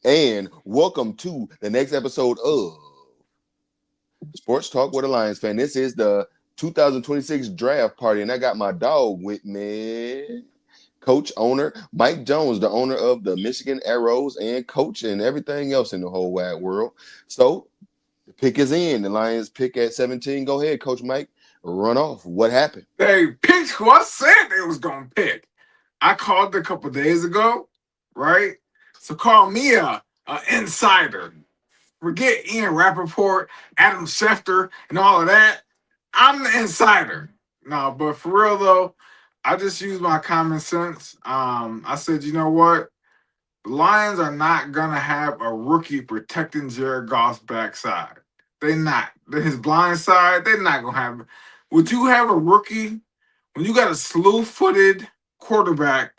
And welcome to the next episode of Sports Talk with a Lions fan. This is the 2026 draft party, and I got my dog with me. Coach owner Mike Jones, the owner of the Michigan Arrows and coach and everything else in the whole wide world. So the pick is in. The Lions pick at 17. Go ahead, Coach Mike. Run off. What happened? They picked who I said they was gonna pick. I called a couple days ago, right? So call me a insider. Forget Ian Rappaport, Adam Schefter, and all of that. I'm the insider. No, but for real though, I just used my common sense. I said, you know what? The Lions are not gonna have a rookie protecting Jared Goff's backside. They not. His blind side, they're not gonna have. Would you have a rookie when you got a slew-footed quarterback?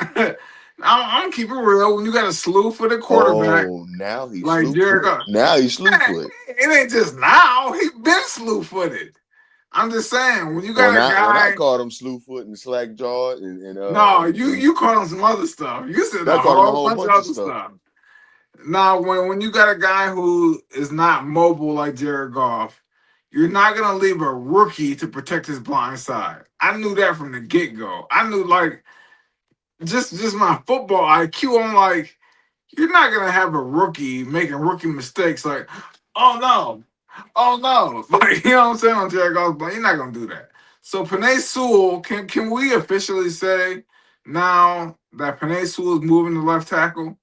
I'm keeping it real. When you got a slew-footed quarterback Oh, now he's like slew Jared foot. Goff, Now he's slew man, foot. it ain't just now. He been slew-footed. I'm just saying when you When got a I guy. called him slew foot and slack jawed No, you called him some other stuff. You said I a called him a whole whole bunch of bunch of other stuff. stuff. Now, when you got a guy who is not mobile like Jared Goff, you're not gonna leave a rookie to protect his blind side. I knew that from the get go. I knew like just my football IQ. I'm like, you're not gonna have a rookie making rookie mistakes. Like, oh no, oh no, like you know what I'm saying on Jared Goff, but you're not gonna do that. So Panay Sewell, can we officially say now that Panay Sewell is moving to left tackle?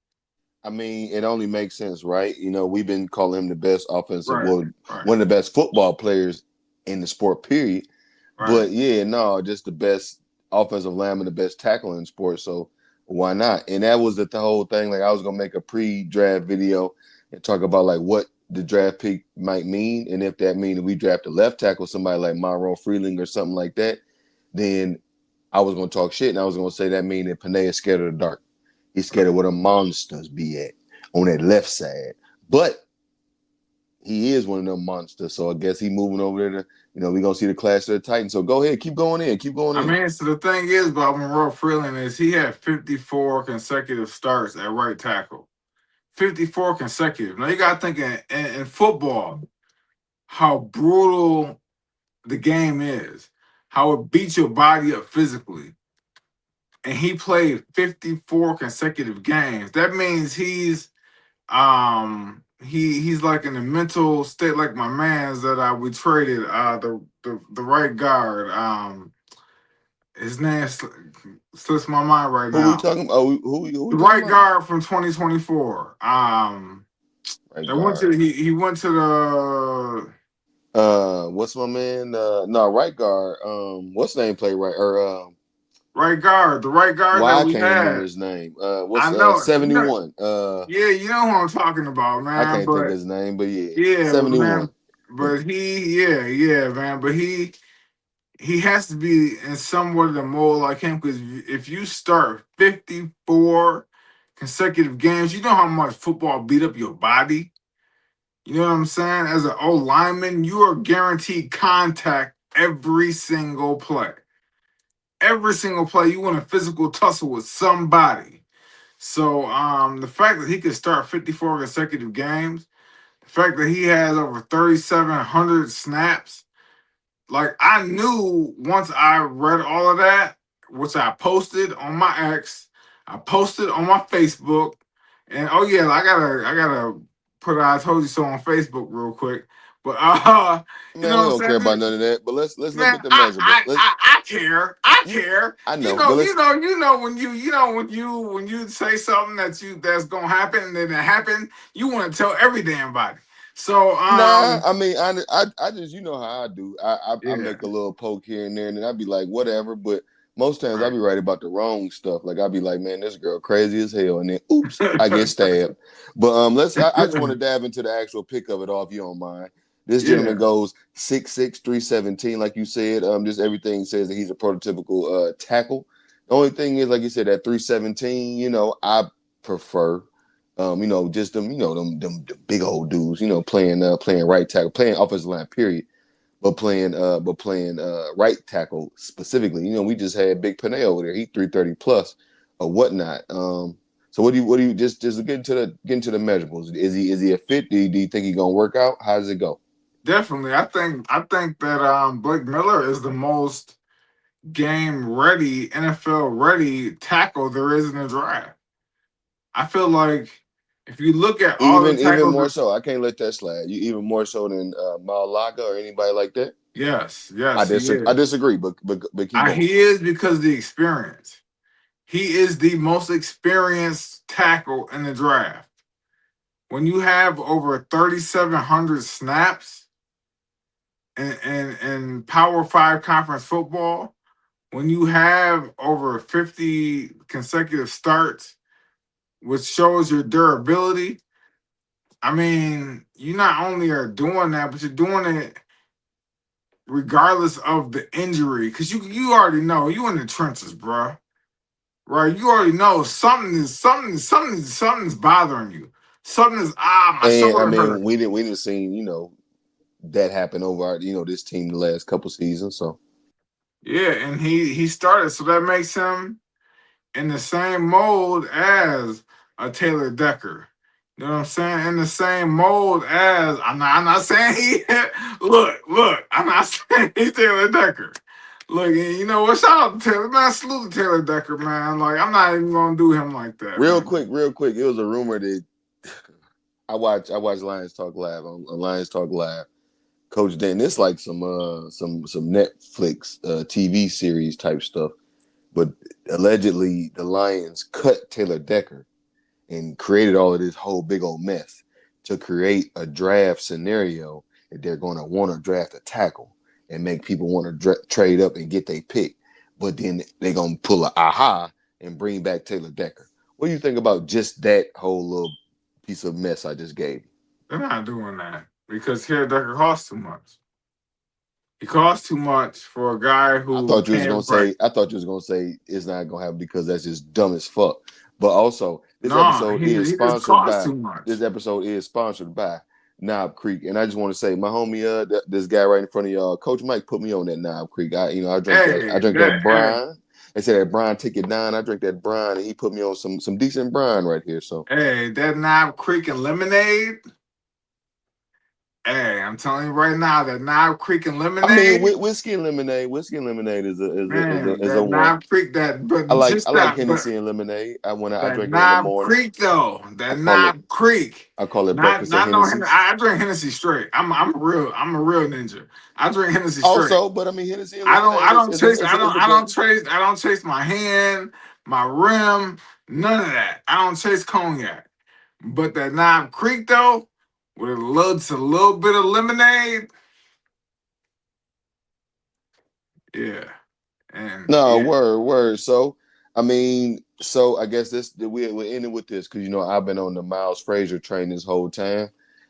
I mean, it only makes sense, right? We've been calling him the best offensive, Right, well, right, one of the best football players in the sport, period. right. But yeah, no, just the best offensive lineman, the best tackle in sports. So why not? And that was the whole thing. Like I was gonna make a pre-draft video and talk about like what the draft pick might mean, and if that means we draft a left tackle, somebody like Monroe Freeling or something like that, then I was gonna talk shit, and I was gonna say that mean that Panay is scared of the dark. He's scared of where the monsters be at on that left side. But he is one of them monsters. So I guess he moving over there to, we're gonna see the Clash of the Titans. So go ahead, keep going in, keep going I in. mean, so the thing is about Monroe Freeland is he had 54 consecutive starts at right tackle. 54 consecutive. Now you got to think in football how brutal the game is, how it beats your body up physically. And he played 54 consecutive games. That means he's like in a mental state like my man's that we traded the right guard. His name slips my mind right Who we now. talking about? Who we The talking right about? guard from 2024. Right That went to guard. he went to the What's my man? No, right guard. What's the name play right or right guard, the right guard why that I we can't remember had. his name. I What's know, 71? yeah, you know who I'm talking about, I man. can't think of But his name, but yeah, yeah, 71. man. But yeah, man. But he has to be in somewhat of the mold like him because if you start 54 consecutive games, you know how much football beat up your body. You know what I'm saying? As an O lineman, you are guaranteed contact every single play. Every single play, you want a physical tussle with somebody. So the fact that he could start 54 consecutive games, the fact that he has over 3,700 snaps, like I knew once I read all of that, which I posted on my X, I posted on my Facebook, and oh yeah, I gotta put I told you so on Facebook real quick. But you Man, know we what don't care I'm about saying? none of that. But let's look Man, at the measurable. Let's I care. I you care. I You know, know, but you let's know, you know when you say something that's gonna happen and then it happened, you want to tell every damn body. So nah. I mean, I just how I do. I yeah, make a little poke here and there, and then I'd be like, whatever. But most times I right. be right about the wrong stuff. Like I'd be like, man, this girl crazy as hell, and then oops, I get stabbed. But I just want to dive into the actual pick of it all, if you don't mind. This gentleman Yeah, goes 6'6", 317, like you said. Just everything says that he's a prototypical tackle. The only thing is, like you said, at 317, I prefer just them, them big old dudes, playing right tackle, playing offensive line, period. But playing right tackle specifically. We just had Big Panay over there. He 330 plus or whatnot. So what do you just get into the measurables? Is he a fit? Do you think he's gonna work out? How does it go? Definitely. I think that Blake Miller is the most game ready, NFL ready tackle there is in the draft. I feel like if you look at all the Even tackles, more so, I can't let that slide. You even more so than Malaga or anybody like that. yes, I yes, he disagree. I is. disagree, but keep going. He is because of the experience. He is the most experienced tackle in the draft. When you have over 3,700 snaps in Power Five conference football, when you have over 50 consecutive starts, which shows your durability, I mean, you not only are doing that, but you're doing it regardless of the injury. Because you already know, you in the trenches, bro. Right? You already know something's bothering you. Something is my And I shoulder mean, hurt. we didn't see that happen over this team the last couple seasons. So Yeah, and he started, so that makes him in the same mold as a Taylor Decker. You know what I'm saying? In the same mold as I'm not saying he look, I'm not saying he's Taylor Decker. Look, and you know what? Shout out to Taylor, man. Salute to Taylor Decker, man. Like, I'm not even gonna do him like that, man. real quick, it was a rumor that I watch Lions Talk Live on Lions Talk Live. Coach Dan, it's like some Netflix TV series type stuff, but allegedly the Lions cut Taylor Decker and created all of this whole big old mess to create a draft scenario that they're going to want to draft a tackle and make people want to trade up and get their pick. But then they're going to pull a aha and bring back Taylor Decker. What do you think about just that whole little piece of mess I just gave you? They're not doing that because Taylor Decker costs too much. He costs too much for a guy I who thought you was gonna can't break. say. I thought you was gonna say it's not gonna happen because that's just dumb as fuck. But also, this No, episode is he just sponsored costs by. too much. This episode is sponsored by Knob Creek, and I just want to say, my homie, this guy right in front of y'all, Coach Mike, put me on that Knob Creek. I drink that. I Hey, drink that hey, brine. They say that brine take it down. I drink that brine, and he put me on some decent brine right here. So hey, that Knob Creek and lemonade. Hey, I'm telling you right now, that Knob Creek and I mean, lemonade, whiskey and lemonade is a man, is a that one. Knob Creek, that I but like I just like that, but Hennessy and lemonade. I that drink it in the Knob morning. Creek though, I that call it Knob Creek, I call it not breakfast at not no Hennessy. Hennessy's. I drink Hennessy straight. I'm a real ninja. I drink Hennessy straight. Also, but I mean Hennessy and lemonade I is don't is a chase is a, is a blend. I don't chase my hand, my rim, none of that. I don't chase cognac. But that Knob Creek though, with just a little bit of lemonade, yeah. And No, yeah, word. So, I mean, so I guess we're ending with this because I've been on the Miles Frazier train this whole time.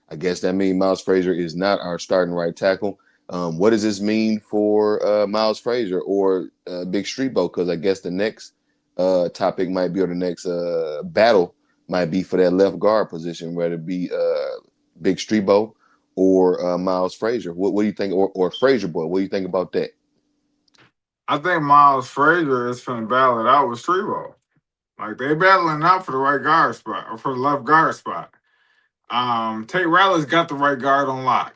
I guess that means Miles Frazier is not our starting right tackle. What does this mean for Miles Frazier or Big Streetbo? Because I guess the next topic might be, or the next battle might be for that left guard position, whether it be Big Streetbo or Miles Frazier. What do you think, or Frazier boy? What do you think about that? I think Miles Frazier is finna battle it out with Strevo. Like they battling out for the right guard spot or for the left guard spot. Tate Riley's got the right guard on lock.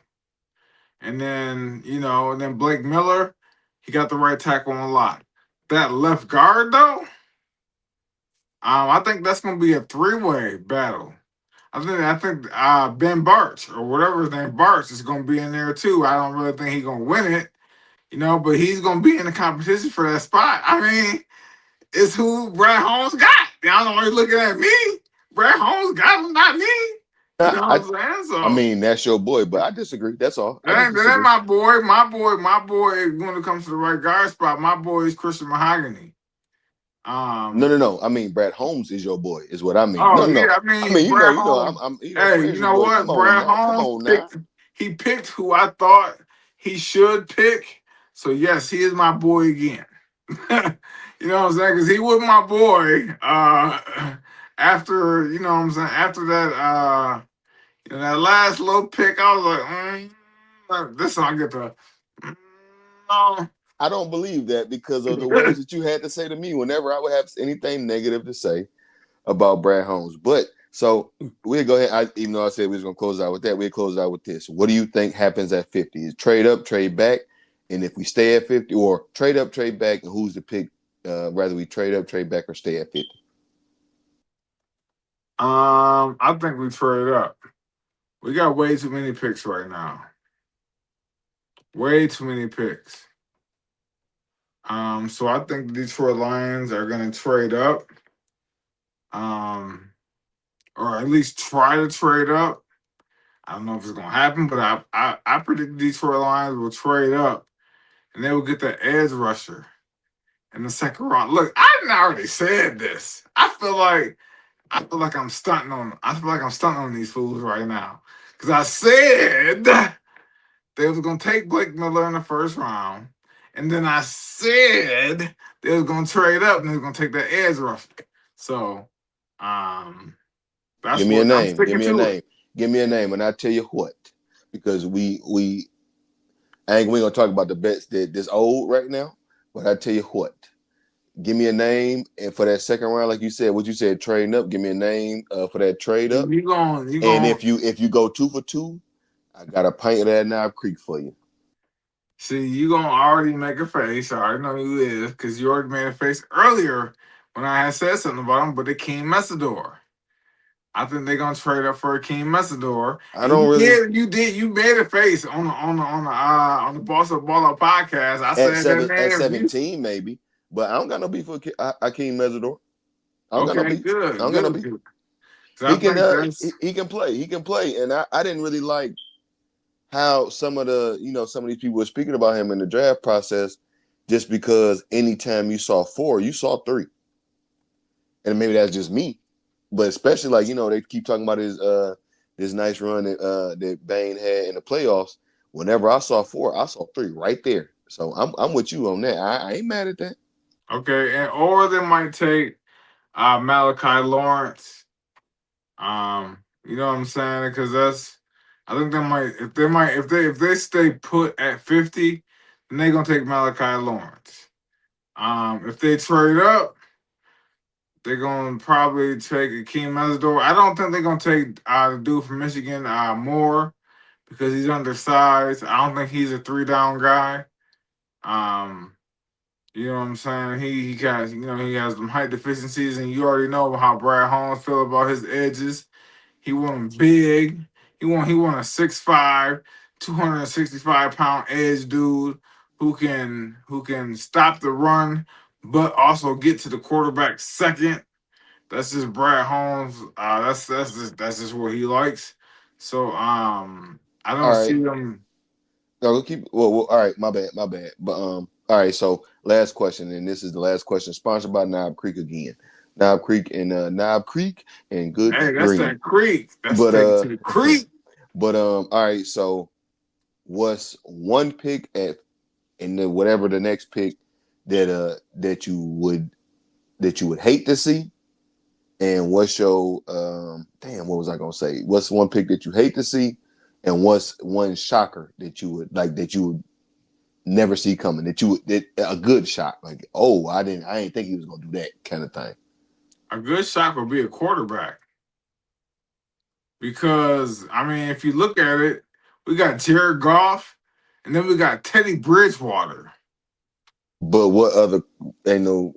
And then, and then Blake Miller, he got the right tackle on lock. That left guard though, I think that's gonna be a three-way battle. I think Ben Barch or whatever his name Barch is gonna be in there too. I don't really think he's gonna win it, but he's gonna be in the competition for that spot. I mean, it's who Brad Holmes got. Y'all don't always looking at me. Brad Holmes got him, not me. You know I what I'm saying? I So mean, that's your boy, but I disagree. That's all. I just that ain't disagree. my boy. My boy. When it comes to the right guard spot, my boy is Christian Mahogany. No, Um, no, no. I mean, Brad Holmes is your boy, is what I mean. No, Oh no. yeah, I I mean mean, Brad I'm, Holmes. Hey, you Frazier know boy. what? Come on Brad now, come Holmes on now. picked. He picked who I thought he should pick. So yes, he is my boy again. You know what I'm saying? Because he was my boy. After what I'm saying, after that, that last little pick, I was like, this one I get the. No. I don't believe that because of the words that you had to say to me whenever I would have anything negative to say about Brad Holmes. But so we'll go ahead. Even though I said we was gonna close out with that, we'll close out with this. What do you think happens at 50? Is trade up, trade back, and if we stay at 50, or trade up, trade back, and who's the pick? Rather we trade up, trade back, or stay at 50? I think we trade up. We got way too many picks right now. Way too many picks. So I think the Detroit Lions are gonna trade up. Um, or at least try to trade up. I don't know if it's gonna happen, but I predict the Detroit Lions will trade up and they will get the edge rusher in the second round. Look, I didn't already said this. I feel like I'm stunting on. I feel like I'm stunting on these fools right now because I said they was gonna take Blake Miller in the first round, and then I said they was gonna trade up and they was gonna take that edge rusher. So, um, Give that's me a what I'm name. Give sticking me a to it. name. Give me a name, and I tell you what, because we I ain't we gonna talk about the bets that this old right now, but I tell you what. Give me a name, and for that second round, like you said, what you said, trading up. Give me a name for that trade up. You And going if you go 2 for 2, I got a pint of that Knob Creek for you. see you gonna already make a face. I already know who it is because you already made a face earlier when I had said something about him. But the King Messidor. I think they're gonna trade up for King Messidor. I And don't really you made a face on the Boss of Baller podcast. I said that at name. 17 maybe, but I don't got no beef with Akeem Mesidor. I don't got no Okay, beef. I good, don't got no good, beef. good. He Because I can think that's he can play. He can play, and I didn't really like how some of the some of these people were speaking about him in the draft process, just because anytime you saw 4, you saw 3, and maybe that's just me. But especially like they keep talking about his this nice run that Bane had in the playoffs. Whenever I saw 4, I saw 3 right there. So I'm with you on that. I ain't mad at that. okay, and or they might take Malachi Lawrence. You know what I'm saying? Because that's I think if they stay put at 50, then they're gonna take Malachi Lawrence. If they trade up, they're gonna probably take Akeem Mesidor. I don't think they're gonna take the dude from Michigan, Moore, because he's undersized. I don't think he's a three down guy. Um, you know what I'm saying? He has some height deficiencies, and you already know how Brad Holmes feel about his edges. He want him big. He want a 6'5", 265 pound edge dude who can stop the run, but also get to the quarterback second. That's just Brad Holmes. That's just what he likes. So I All don't right. see them. No, we'll keep. Well, all right. My bad. My bad. But all right. So last question, and this is the last question, sponsored by Knob Creek again. Knob Creek and Good Hey, that's Green. that creek. That's But taking to the creek. all right. So what's one pick at and then whatever the next pick that you would hate to see, and what's your damn, what was I gonna say? What's one pick that you hate to see, and what's one shocker that you would like that you would never see coming, that you would a good shock, like, oh, I didn't think he was gonna do that kind of thing. A good shot would be a quarterback because I mean, if you look at it, we got Jared Goff, and then we got Teddy Bridgewater. But what other ain't no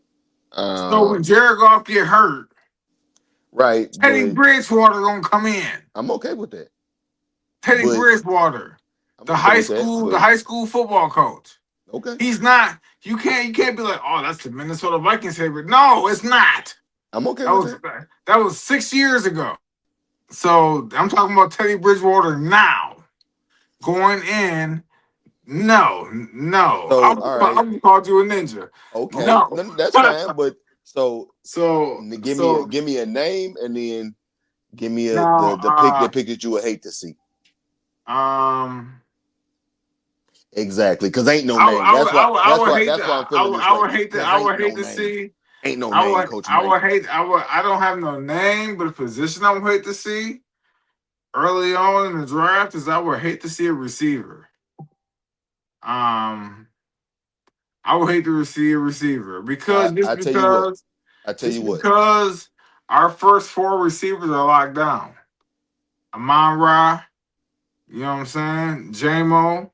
So uh when Jared Goff get hurt, right, Teddy but Bridgewater gonna come in. I'm okay with that. Teddy But Bridgewater, I'm okay with that. the But high school football coach. okay, He's not. You can't be like, oh, that's the Minnesota Vikings favorite. No, it's not. I'm okay That with was that. that was 6 years ago. So I'm talking about Teddy Bridgewater now going in. No, no. So I'm all right, I'm called you a ninja. okay, No. no, that's fine. But so So give me a name, and then give me now the pick that you would hate to see. um Exactly, because ain't no I, would- name. I would I would I would hate That's to why I'm feeling this I way. would hate to Because I ain't would no hate to name. see Ain't no name, Coach I Mike. would hate I don't have no name, but a position I would hate to see early on in the draft is I would hate to see a receiver. Um, I would hate to see a receiver because I tell you what. I tell just you what. because Our first four receivers are locked down. Amon Ra, you know what I'm saying? JMO,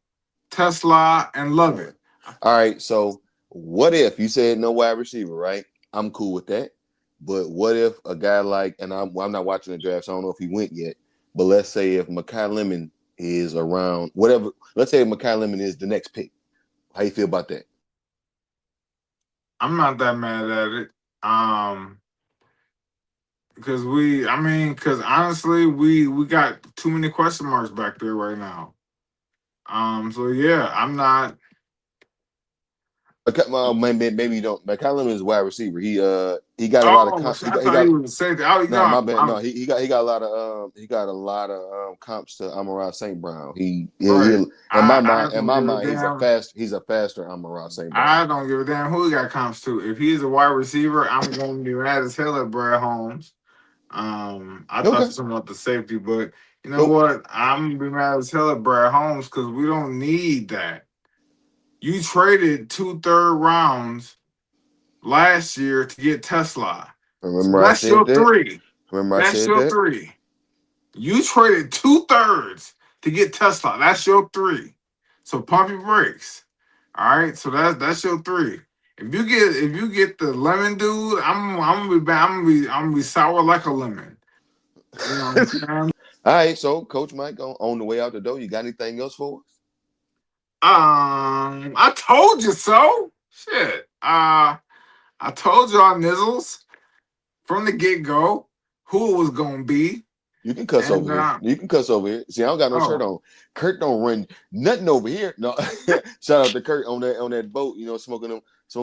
Tesla, and All right. Lovett. All right. So what if you said no wide receiver, right? I'm cool with that. But what if a guy like, and I'm not watching the draft, so I don't know if he went yet. But let's say if Makai Lemon is around, whatever. Let's say if Makai Lemon is the next pick. How you feel about that? I'm not that mad at it. Because because honestly, we got too many question marks back there right now. So yeah, I'm not. Well, maybe you don't. Makai Lemon is a wide receiver. He got a lot of Oh, he I he thought got you were saying that. Oh, no, my no, bad. No, he got a lot of comps to Amon-Ra St. Brown. right. I In don't my give a mind damn. he's a faster Amon-Ra St. Brown. I don't give a damn who he got comps to. If he's a wide receiver, I'm going to be mad as hell at Brad Holmes. I thought Okay. you were about the safety, but you know Nope. what? I'm gonna be mad as hell at Brad Holmes because we don't need that. You traded two third rounds last year to get Tesla. So Remember I that's said your that. three. Remember I That's said your that. three. You traded two thirds to get Tesla. That's your three. So pump your brakes. All right. So that's your three. If you get the lemon dude, I'm gonna be bad. I'm gonna be sour like a lemon. You know what I'm saying? All right, so Coach Mike on the way out the door. You got anything else for us? I told you so. Shit. I told y'all nizzles from the get go who it was gonna be, You can cuss over and here. You can cuss over here. See, I don't got no shirt oh on. Kurt don't run nothing over here. No, shout out to Kurt on that boat. You know, smoking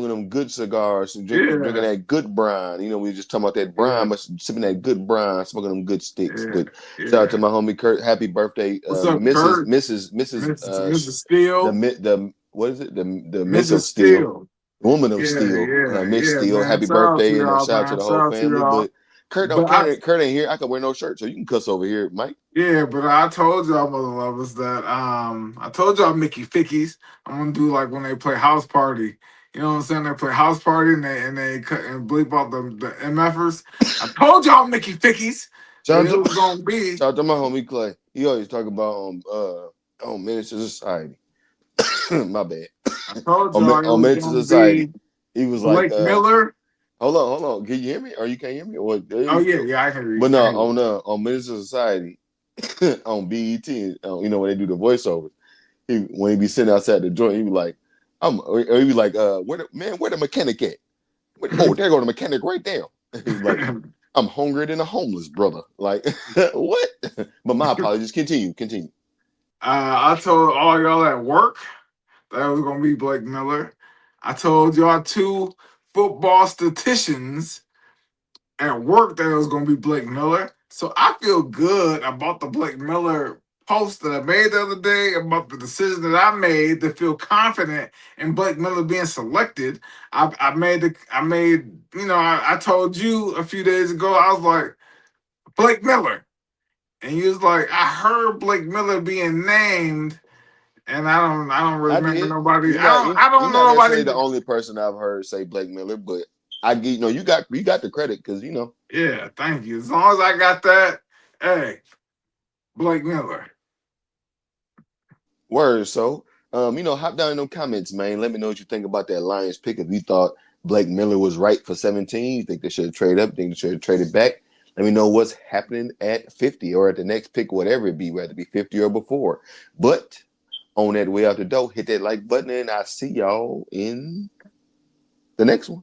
them good cigars, drinking yeah, that good brine. You know, we just talking about that yeah, brine, but sipping that good brine, smoking them good sticks. yeah, But shout out to yeah. my homie Kurt. Happy birthday, What's up, Kurt? Mrs. Steele, the what is it? The Miss of Mrs. Steel, Steele. Woman of Yeah, Steel, yeah, Miss yeah, Steel. man. Happy Shout out to birthday and y'all, shout out to man. the Shout whole out to family. y'all. But But I Kurt ain't here. I can wear no shirt, so you can cuss over here, Mike. Yeah, but I told y'all, mother lovers, that I told y'all Mickey Fickies. I'm gonna do like when they play house party. You know what I'm saying? They play house party and they cut and bleep out the MFers. I told y'all Mickey Fickies that Shout it out was to gonna be. shout out to my homie Clay. He always talk about Minister Society. My bad. I told y'all it On was Minister gonna Society. be He was like, Blake Miller. hold on. Can you hear me? Or you can't hear me? Or there Oh you yeah, go. yeah, I can But read. I no, can read. on Minister Society on BET, you know when they do the voiceovers, when he be sitting outside the joint, he be like, or he be like, where the mechanic at? Oh, there go the mechanic right there. He's like, I'm hungrier than a homeless brother. Like, what? But my apologies. Continue. I told all y'all at work that it was gonna be Blake Miller. I told y'all two football statisticians at work that it was going to be Blake Miller. So I feel good about the Blake Miller post that I made the other day about the decision that I made to feel confident in Blake Miller being selected. I made I told you a few days ago I was like Blake Miller, and he was like I heard Blake Miller being named, and I don't really I remember did. nobody. I don't You're know not necessarily the nobody. only person I've heard say Blake Miller, but I get you got the credit because Yeah, thank you. As long as I got that, hey, Blake Miller. words. So hop down in them comments, man. Let me know what you think about that Lions pick. If you thought Blake Miller was right for 17, you think they should have traded up, think they should have traded back. Let me know what's happening at 50 or at the next pick, whatever it be, whether it be 50 or before. But on that way out the door, hit that like button, and I'll see y'all in the next one.